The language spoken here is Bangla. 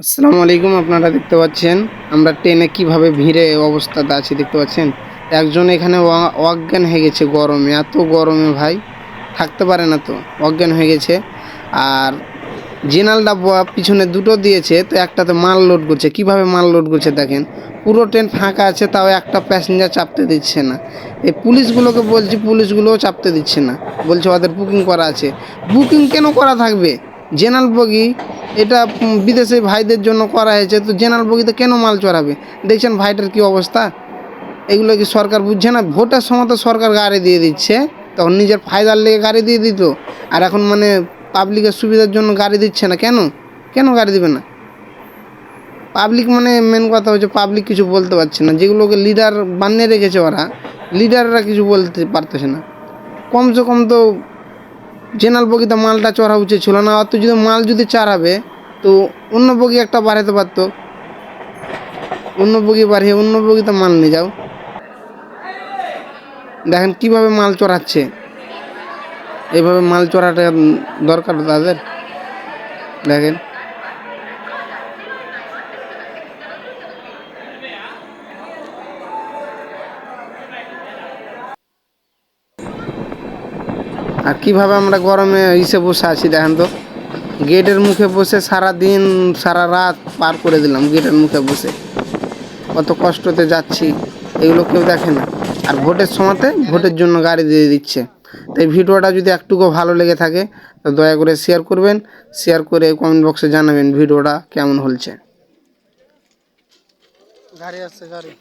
আসসালামু আলাইকুম। আপনারা দেখতে পাচ্ছেন আমরা ট্রেনে কিভাবে ভিড়ে অবস্থাতে আছি দেখতে পাচ্ছেন। একজন এখানে অজ্ঞান হয়ে গেছে গরমে, এত গরমে ভাই থাকতে পারে না, তো অজ্ঞান হয়ে গেছে। আর জেনারেল ডাব্বা পিছনে দুটো দিয়েছে, তো একটাতে মাল লোড করছে। কিভাবে মাল লোড করছে দেখেন, পুরো ট্রেন ফাঁকা আছে, তাও একটা প্যাসেঞ্জার চাপতে দিচ্ছে না। এই পুলিশগুলোকে বলছি, পুলিশগুলোও চাপতে দিচ্ছে না, বলছে ওদের বুকিং করা আছে। বুকিং কেন করা থাকবে? জেনারেল বগি এটা বিদেশে ভাইদের জন্য করা হয়েছে, তো জেনারেল বগিতে কেন মাল চড়াবে? দেখছেন ভাইটার কি অবস্থা। এগুলো কি সরকার বুঝছে না? ভোটের সময় তো সরকার গাড়ি দিয়ে দিচ্ছে, তখন নিজের ফায়দার লেগে গাড়ি দিয়ে দিত, আর এখন মানে পাবলিকের সুবিধার জন্য গাড়ি দিচ্ছে না। কেন কেন গাড়ি দিবে না? পাবলিক মানে মেন কথা হচ্ছে পাবলিক কিছু বলতে পারছে না, যেগুলোকে লিডার বানিয়ে রেখেছে ওরা, লিডাররা কিছু বলতে পারতেছে না। কমসে কম তো জেনারেল বগিতে মালটা চড়া উচিত ছিল না। অত যদি মাল যদি চাড়াবে, তো অন্য বগি একটা বাড়াতে পারতো, অন্য বগি বাড়িয়ে অন্য বগিতে মাল নিয়ে যাও। দেখেন কিভাবে মাল চড়াচ্ছে, এইভাবে মাল চড়াটা দরকার তাদের। দেখেন আর কিভাবে আমরা গরমে ইসে বসে আছি দেখেন তো। গেটের মুখে বসে সারা দিন সারা রাত পার করে দিলাম গেটের মুখে বসে, কত কষ্টতে যাচ্ছি, এগুলো কেউ দেখে না। আর ভোটের সময়তে ভোটের জন্য গাড়ি দিয়ে দিচ্ছে। তাই ভিডিওটা যদি একটুকু ভালো লেগে থাকে তো দয়া করে শেয়ার করবেন, শেয়ার করে কমেন্ট বক্সে জানাবেন ভিডিওটা কেমন হচ্ছে। গাড়ি আসছে, গাড়ি।